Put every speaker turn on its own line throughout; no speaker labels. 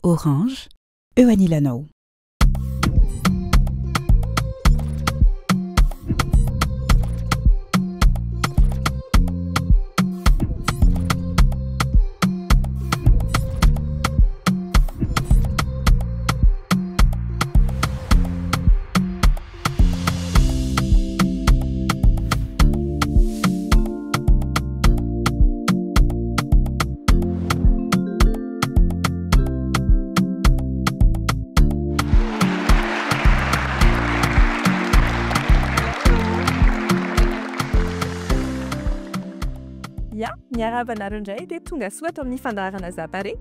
Orange, eo anilanao.
Ya, miarahaba indray dia tonga soa ato amin'ny fandaharana zapare.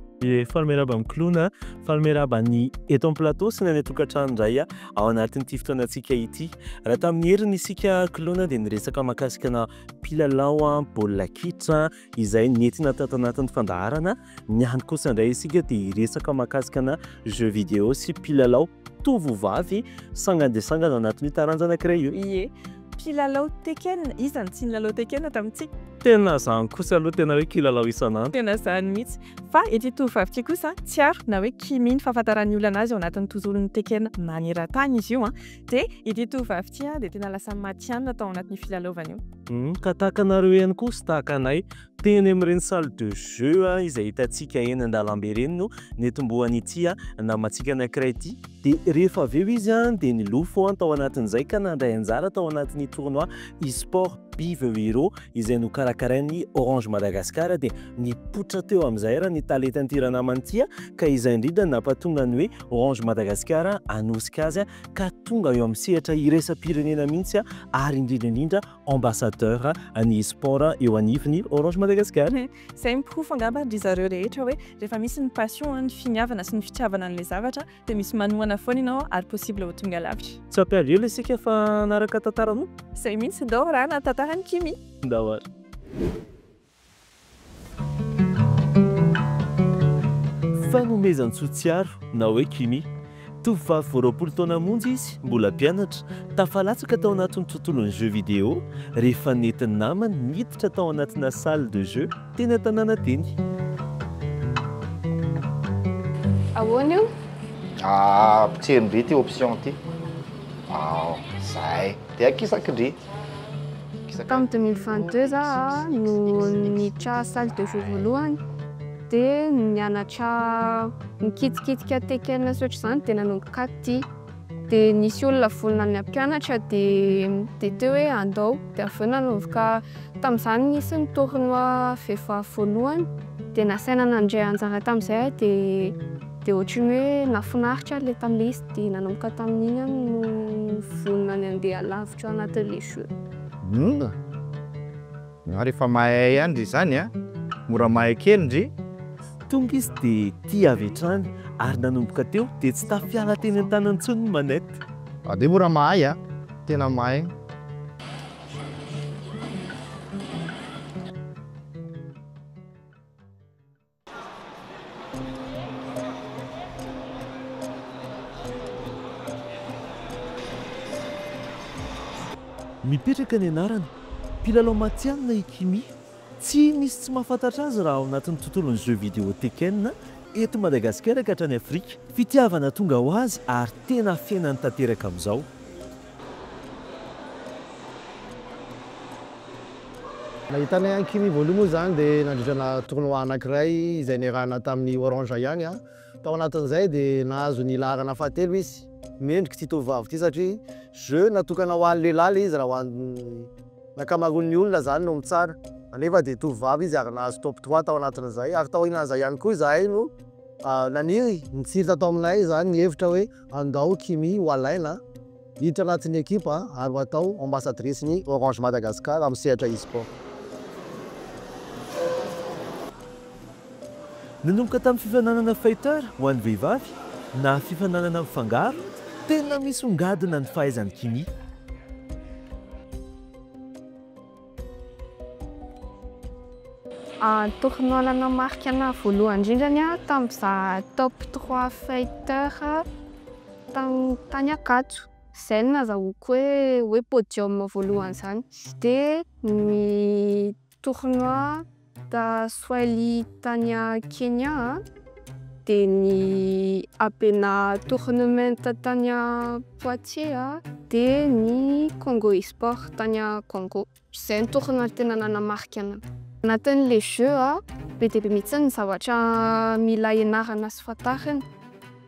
Falimeraba amin'ny clown, falimeraba ny eto amin'ny plateau sy ny any an-tokantrano indray ao anatin'ity fotoanantsika ity. Raha tamin'ny heriny isika clown dia niresaka mahakasikana mpilalao baolina kitra izay nentina tato anatin'ny fandaharana. Ny hany kosa indray isika dia hiresaka mahakasikana jeux vidéo sy mpilalao tovovavy sangany dia sangany ao anatin'ny taranja anankiray io.
Ie, mpilalao Tekken, izany tsy nilalao Tekken tamintsika.
Tena zany kosa aloha tena hoe kilalao isan'andro.
Tena zany mihitsy. Fa ity tovovavy ity kosa tsy aro na hoe Kimi ny fahafantaran'ny olona azy ao anatin'ny tontolon'ny Tekken maneran-tany izy io dia ity tovovavy ity dia tena lasa matianina tao anatin'ny filalaovana io.
Ka tahaka anareo ihany koa sy tahaka anay teny amin'ireny salle de jeu izay hitantsika eny an-dalambe ireny no nentim-boan'ity namantsika anankiray ity. Dia rehefa avy eo izy dia nilofo tao anatin'izay ka nandray anjara tao anatin'ny tournoi e-sport Bive Hero izay no karakarain'ny Orange Madagascar dia nipoitra teo amin'izay raha ny talentan'ity namany ity ka izay indrindra nampahatonga ny hoe Orange Madagascar hanosika azy ka tonga eo amin'ny sehatra iraisam-pirenena mihitsy ary indrindra ambassadeur ny sport eo anivon'ny Orange Madagascar.
Izay miprofo angamba ry zareo rehetra hoe rehefa misy ny passion, ny finiavana sy ny fitiavana an'ilay zavatra dia misy manohana foana ianao ary possible ho tonga lavitra.
Tsy ampialio ilay isika fa naraka tantaranao.
Izay mihitsy dao raha na tantaran'ny Kimi.
Dawar. Fanomezany Sotsiaro na hoe Kimi. Tovovavy vao 20 taona monja izy, mbola mpianatra, tafalatsaka tao anatin'ny tontolon'ny jeux vidéo rehefa nentin'ny namany miditra tao anatina salle de jeu teny tanàna teny.
Ahoana io?
Pitserin-dry ty option ty. Zay. Dia akisakindry.
Tamin'ny 2022 zaho no niditra salle de jeu voalohany dia nianatra mikitikika Tekken sotra izany dia nanomboka aty. Dia nisy olona vonona ny ampianatra dia teo hoe andao dia avy eo nanomboka tamin'izany nisy ny tournoi vehivavy voalohany dia nasaina nandray anjara tamin'izay dia ohatran'ny hoe nafinaritra ilay tamin'ilay izy dia nanomboka tamin'iny no vonona ny handeha lavitra anatin'ilay jeu.
Rehefa mahay ihany ry zany mora mahay kely ndry.
Tonga izy dia tia avy hatrany ary nanomboka teo dia tsy tafiala teny an-tanany intsony ny manety.
Dia mora mahay tena mahay.
Mipetraka ny anarana mpilalao matianina i Kimi. Tsy misy tsy mahafantatra azy raha ao anatin'ny tontolon'ny jeux vidéo Tekken eto Madagasikara ka hatrany Afrika. Fitiavana tonga ho azy ary tena fiainany tanteraka amin'izao.
Nahitanay any Kimi voalohany moa zany dia nandritrana tournoi anankiray izay niarahana tamin'ny Orange ihany tao anatin'izay dia nahazo ny laharana fahatelo izy. Mendrika ity tovovavy ity satria jeu natokana ho an'ny lehilahy ilay izy raha ho an'ny ankamaroan'ny olona zany no mitsara. Nefa dia tovovavy izy ary nahazo top 3 tao anatin'izay ary tao aorianan'izay ihany koa izahay no naniry nitsiry tao aminay zany ny hevitra hoe andao Kimi ho alaina hiditra anatin'ny ekipa ary ho atao ambassadrice ny Orange Madagascar amin'ny sehatra e-sport.
Nanomboka tamin'ny fifananana fighter ho an'ny vehivavy na fifananana mifangaro tena misy ongadina ny fahaizany Kimi.
Tournoi nanamarika ana voalohany indrindrany tamin'izaho top 3 fighter tany Ankatso. Izay no nahazoako hoe podium voalohany izany. Dia ny tournoi ta Swahili tany Kenya dia ny ampena tournament tany Poitiers dia ny Congo e-sport tany Congo. Izay ny tournoi tena nanamarika anahy. Anatin'ilay jeux be dia be mihitsy ny zavatra mila ianarana sy fantarina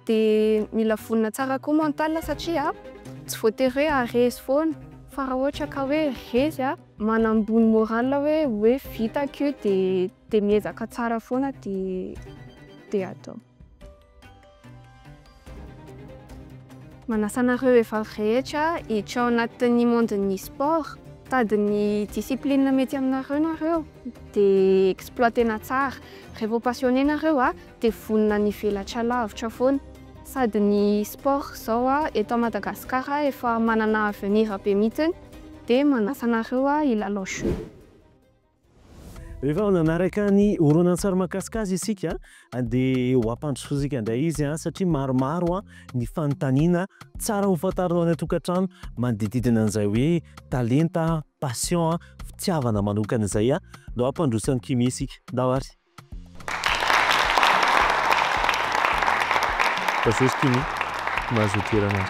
dia mila vonona tsara koa mental satria tsy voatery hoe harezy foana fa raha ohatra ka hoe rezy manambony moral hoe vitako io dia miezaka tsara foana dia atao. Manasa anareo efa rehetra hiditra ao anatin'ny monde-ny sport, tady ny discipline mety aminareo dia exploitena tsara. Rehefa passionné nareo dia vonona ny velatra lavitra foana. Sady ny sport zao eto Madagasikara efa manana avenir be mihitsy dia manasa anareo hilalao jeu.
Rehefa nanaraka ny horonan-tsary mahakasika isika dia ho ampandrosotsika indray izy satria maromaro ny fanontaniana tsara ho fantarinao any an-tokantrano manodididina an'izay hoe talenta, passion, fitiavana manokana izay no ampandrosan'ny Kimi isika. Dawary. Pasosy Kimi, mahazo toerana.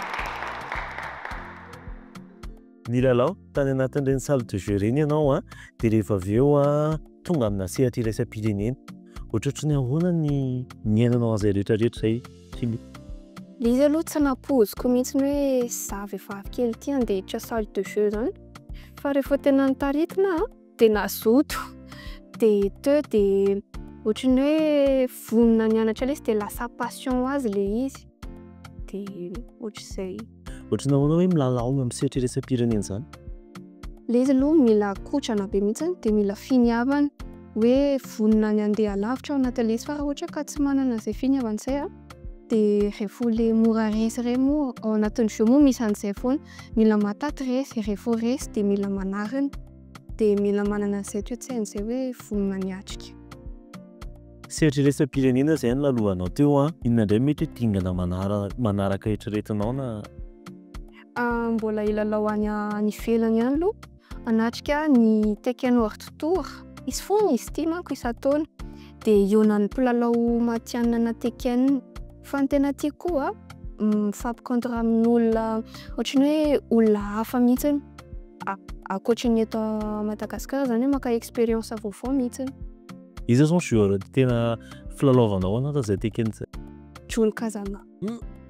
Ny lalao tany anatin'ireny salle de jeu reny ianao dia rehefa avy eo tonga amina sehatra iraisam-pirenena. Ohatrohatry ny ahoana ny miainanao an'izay rehetrarehetra izay Kimi?
Ilay izy aloha tsy napoziko mihitsy hoe za vehivavy kely ity andeha hiditra salle de jeu zany. Fa rehefa tena nitaritina dia nazoto. Dia teo dia ohatran'ny hoe vonona nianatra ilay izy dia lasa passion ho azy ilay izy. Dia ohatr'izay.
Ohatrany ahoana hoe milalao amin'ny sehatra iraisam-pirenena izany?
Ilay izy aloha mila kotrana be mihitsy dia mila finiavana hoe vonona ny andeha lavitra ao anatin'ilay izy fa raha ohatra ka tsy manana izay finiavana izay dia rehefa ilay mora resy ireny moa ao anatin'ny jeu moa misy an'izay foana. Mila mataty resy, rehefa resy dia mila manarina dia mila manana izay toe-tsaina izay hoe vonona niatrika.
Sehatra iraisam-pirenena izay no lalohanao teo inona indray mety hoe dingana manaraka eritreretinao na?
Mbola ilalao any ivelany ihany aloha. Anatrika ny Tekken World Tour. Izy foana izy ity manko isan-taona. Dia eo na ny mpilalao matianina na Tekken. Fa ny tena tiako koa mifampikontra amin'olona ohatrany hoe olona hafa mihitsy ankoatran'ny eto Madagasikara zany hoe maka expérience vaovao mihitsy.
Iza zao joueur tena filalaovanao anaty izay Tekken izay?
Jun Kazama.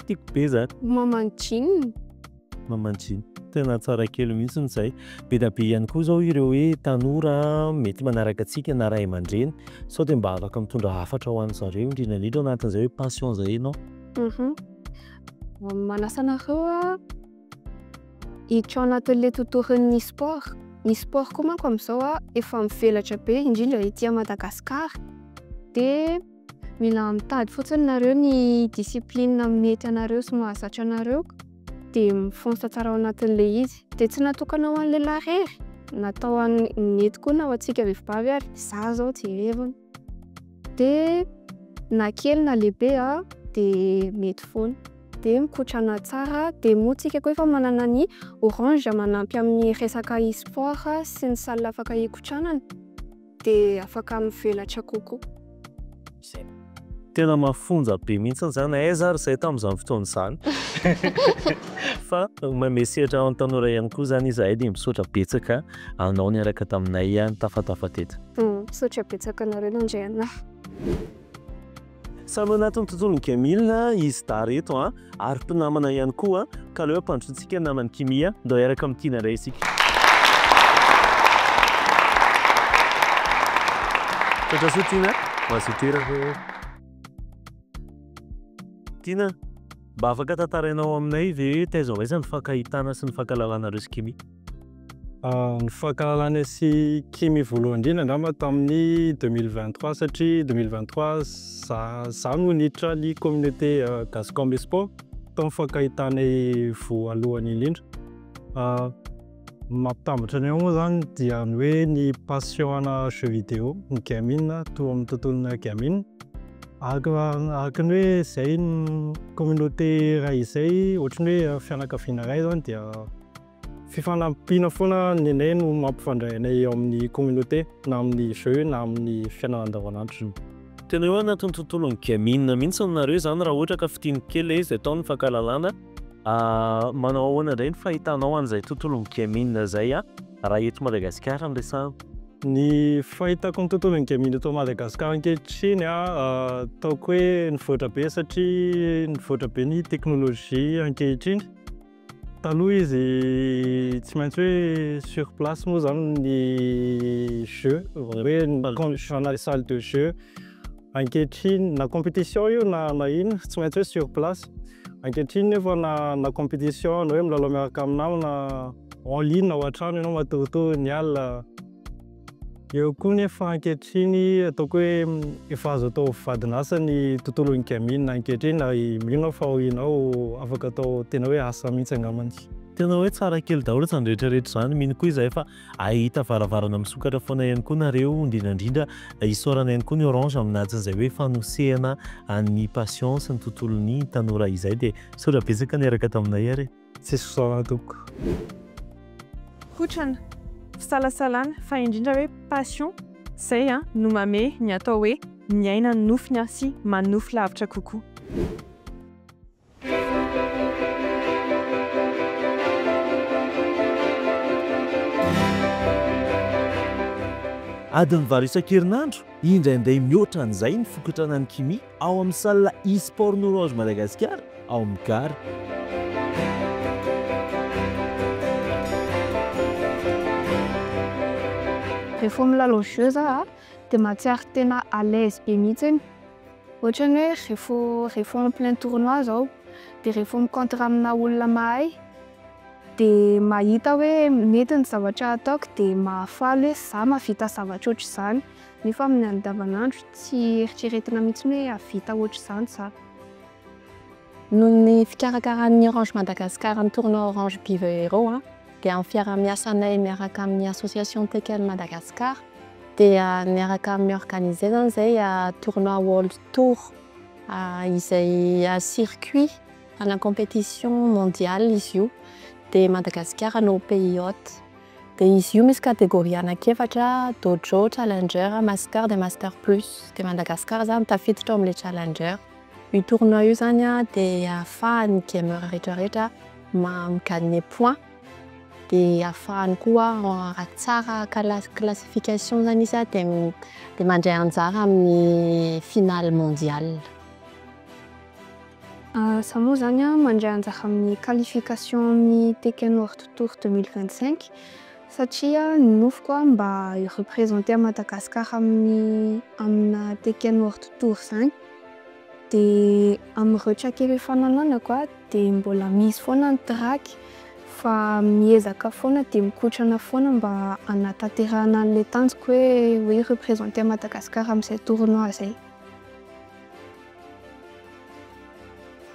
Tiako be zany.
Mamanjin.
Mamanjin. Tena tsara kely mihitsy izay. Be dia be ihany koa zao ireo hoe tanora mety manaraka antsika na ray aman-dreny sao dia mba afaka mitondra hafatra ho an'zareo indrindra indrindra anatin'izay hoe passion izay ianao.
Manasa anareo hiditra ao anatin'ilay tontolon'ny sport. Ny sport koa manko amin'izao efa mivelatra be indrindra ety Madagasikara dia mila mitady fotsiny nareo ny discipline mety anareo sy mahazatra anareo dia mifonsa tsara ao anatin'ilay izy. Dia tsy natokana ho an'ny lehilahy irery, natao mety koa na ho antsika vehivavy ary za zao jerevana. Dia na kely na lehibe dia mety foana. Dia mikotrana tsara dia moa tsika koa efa manana ny orange manampy amin'ny resaka e-sport sy ny salle afaka hikotranana dia afaka mivelatra kokoa.
Tena mafonja be mihitsy izany aiza ary izay tamin'izany fotoana izany. Fa mamesehatra ao an-tanora ihany koa izany izahay dia misaotra betsaka anao niaraka taminay tafatafa teto.
Misaotra betsaka anareo nandray anahy.
Samy anatin'ny tontolon'ny Camille izy tareto ary mpinamana ihany koa ka aleo ampandrosotsika namany Kimi ndao hiaraka amin'ny Tina indray isika. Tatrasoa Tina, mahazo toerana. Tina, mba afaka tantarainao aminay ve hoe taiza ho aiza ny fankahitana sy ny fankalalana sy Kimi?
Ny fankalalana sy Kimi voalohany indrindra angamba tamin'ny 2023 satria 2023 za no niditra ny communauté Gascombe Sport tamin'ny fankahitanay voalohany indrindra. Mampitambatra anay moa zany dia ny hoe ny passion ana jeux vidéo, ny gaming toa amin'ny tontolona gaming. Araka ny hoe izay ny communauté iray izay ohatrany hoe fianakaviana iray zany dia fifanampiana foana ny anay no mampifandray anay ao amin'ny communauté na amin'ny jeu na amin'ny fiainana andavanandro.
tena hoe anatin'ny tontolon'ny gamine mihitsy nareo zany raha ohatra ka fitiny kely izy atao ny fankalalana manao ahoana indray ny fahitanao an'izay tontolon'ny gamine zay raha eto Madagasikara no resahana.
Ny fahitako ny tontolon'ny gamine eto Madagasikara ankehitriny ataoko hoe nivoatra be satria nivoatra be ny teknôlôjia ankehitriny. Taloha izy tsy maintsy hoe sur place moa zany ny jeu hoe na salle de jeu ankehitriny na compétition io na ino tsy maintsy hoe sur place. Ankehitriny nefa na compétition na hoe milalao miaraka aminao na en ligne na ao an-trano ianao matoritory ny alina. Eo koa nefa ankehitriny ataoko hoe efa azo atao vadinasa ny tontolon'ny gamine ankehitriny na mino fa ianao afaka atao tena hoe asa mihitsy angambany.
Tena hoe tsara kely daholo zany rehetrarehetra zany mino koa izahay fa ahita varavarana misokatra foana ihany koa nareo indrindrandrindra isaorana ihany koa ny Orange aminatin'izay hoe fanosehana ny patience ny tontolon'ny tanora izay dia saotra betsaka niaraka taminay ary.
Tsy sosaona tompoko.
Kotrana fisalasalana fa indrindra hoe passion zay no mame ny atao hoe miaina ny nofiny sy manofy lavitra kokoa.
Adiny valo isan-kerinandro indraindray mihoatra an'izay ny fokotrana ny kimi ao amin'ny salle e-sport ny Orange Madagasikara ao amin'ny Gare.
Rehefa milalao jeu za dia mahatsiaro tena à l'aise be mihitsy. Ohatra ny hoe rehefa en plein tournoi zao dia rehefa micontre amina olona mahay dia mahita hoe mety ny zavatra ataoko dia mahafaly hoe za mahavita zavatra ohatr' izany nefa amin'ny andavanandro tsy eritreretina mihitsy hoe havita ohatr' izany za.
Noho ny fikarakaran'ny Orange Madagasikara ny tournoi Orange Bivero dia amin'ny fiara-miasanay miaraka amin'ny association Tekel Madagascar dia niaraka mi-organiser zany zay tournoi World Tour izay circuit ana compétition mondiale izy io dia Madagascar no pays hôte. Dia izy io misy catégorie anankiefatra dojo, challenger, master dia master plus. Dia Madagascar zany tafiditra amin'ilay challenger. Io tournoi io zany dia ahafahan'ny gamer rehetrarehetra mi-gagner point dia ahafahany koa raha tsara classification zany izy dia mandray anjara amin'ny finale mondiale.
Za moa zany mandray anjara amin'ny qualification amin'ny Tekken World Tour 2025 satria nofiko mba représenter Madagascar amina Tekken World Tour 5 dia amin'ireo tsakely efa nananako dia mbola misy foana ny track fa miezaka foana dia mikotrana foana mba hanatanterahana an'ilay tanjoko hoe représenter Madagascar amin'izay tournoi zay.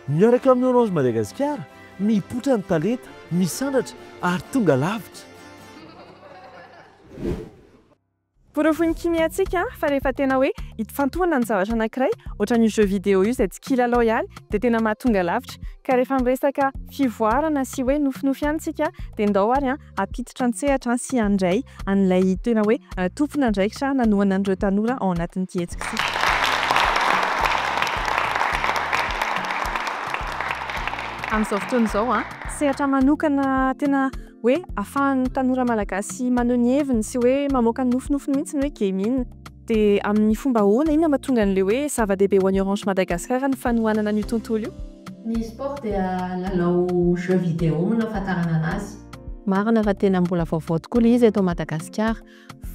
Miaraka amin'ny Orange Madagasikara mipotra ny talenta misandratra ary tonga lavitra.
Porofony kimiatsika fa rehefa tena hoe hifantohana ny zavatra anankiray ohatra ny jeu vidéo io izay tsy kilalao ihany dia tena mahatonga lavitra ka rehefa miresaka fivoarana sy hoe nofinofy ihany tsika dia ndao ary ampititra an-tsehatra sy handray an'ilay tena hoe tompona andraikitra nanohana an'ireo tanora ao anatin'ny tietsika sy. Amin'izao fotoana izao sehatra manokana tena hoe ahafahan'ny tanora malagasy maneho ny heviny sy hoe mamoaka ny nofinofiny mihitsy ny hoe gamine dia amin'ny fomba ahoana iny mahatonga an'ilay hoe zava-dehibe ho an'ny Orange Madagasikara ny fanohanana an'io tontolo io?
Ny sport dia lalao jeu vidéo no ahafantarana anazy. Marina fa tena mbola vaovao tokoa ilay izy eto Madagasikara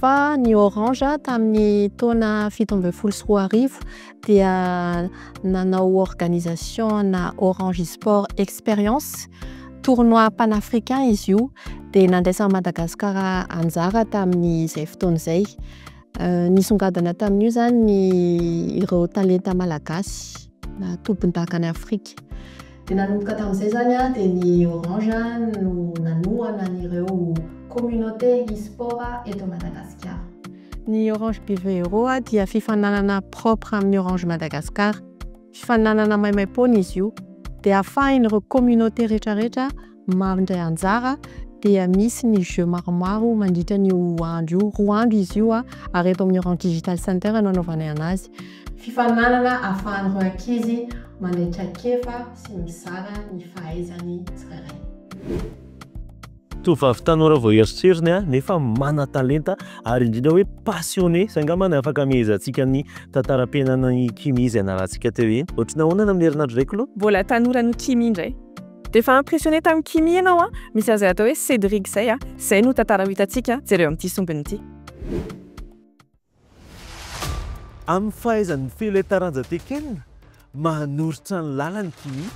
fa ny Orange tamin'ny taona 17 dia nanao organisation na Orange Sport Experience tournoi panafricain izy io dia nandraisan'i Madagasikara anjara tamin'izay fotoana izay. Nisongadina tamin'io zany ireo talenta malagasy na tompon-daka ny Afrika. Dia nanomboka tamin'izay zany dia ny Orange no nanohana an'ireo communauté e-sport eto Madagasikara. Ny Orange Bivero dia fifananana propre amin'ny Orange Madagasikara. Fifananana maimaimpoana izy io dia ahafahan'ireo communauté rehetrarehetra mandray anjara dia misy ny jeu maromaro mandritra ny andro io, roa andro izy io ary eto amin'ny Orange Digital Center no anaovanay anazy. fifaninanana ahafahan'ireo ankizy manaitraikefa sy mizara ny fahaizany tsirairay.
Tovavy tanora vao eritseriny nefa mana-talenta ary indrindra hoe passionné sangamana afaka miezantsika ny tantaram-piainana ny chimie izay narantsika teo eny. Ohatrany ahoana amin'ny herinandro raiky aloha?
Mbola tanora ny chimie indray. Dia efa impressionné tamin'ny chimie ianao misy azy atao hoe Cédric zay zay no tantara ho hitantsika jereo amin'ity sombiny ity.
Amin'ny fahaizan'ny felo taranja tekenina manoritra ny lalany chimie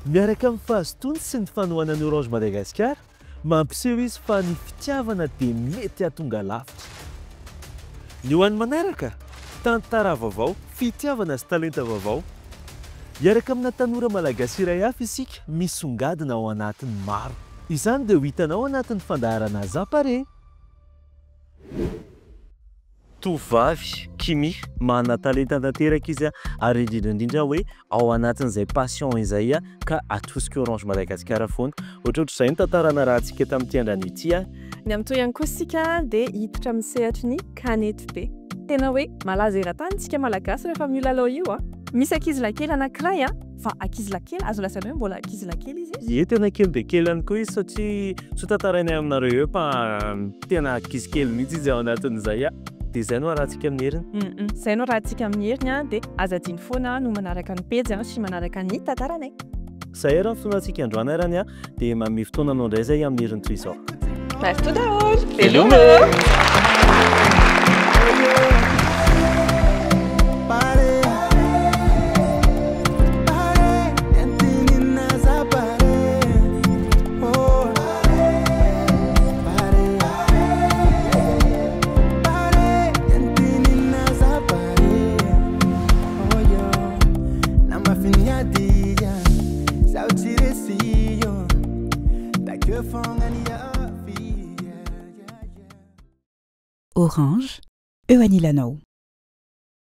miaraka amin'ny fahazotony sy ny fanohanany Orange Madagascar mampiseho izy fa ny fitiavana dia mety hahatonga lavitra. Ny ho an'ny manaraka tantara vaovao, fitiavana sy talenta vaovao. Miaraka amina tanora malagasy iray hafa isika misongadina ao anatin'ny maro. Izany dia ho hitanao anatin'ny fandaharana Zapare. Tovavy chimie mana-talenta tanteraka izy ary indrindra hoe ao anatin'izay passion izay ka atosika Orange Madagascar foana. Ohatrohatr'izay ny tantarana rahantsika tamin'ity androany ity.
Ny amin'itoy ihany koa isika dia hiditra amin'ny sehatry ny kanety be. Tena hoe malaza eran-tany isika malagasy rehefa milalao io. Misy ankizy lakely anankiray fa ankizy lakely azo lasaina hoe mbola ankizy lakely izy.
Ie tena kely dia kely ihany koa izy satria tsy tantarainay aminareo eo fa tena ankizy kely mihitsy izy ao anatin'izay. Dia izay no rahantsika amin'ny heriny.
Izay no rahantsika amin'ny heriny dia aza adiny foana no manaraka ny pejy sy manaraka ny tantaranay.
Zay raha fotoanantsika androany arany dia manome fotoananao indray izay amin'ny heriny toy izao.
Merci tout d'abord. Veloma.
Orange, Ioanni Lanao.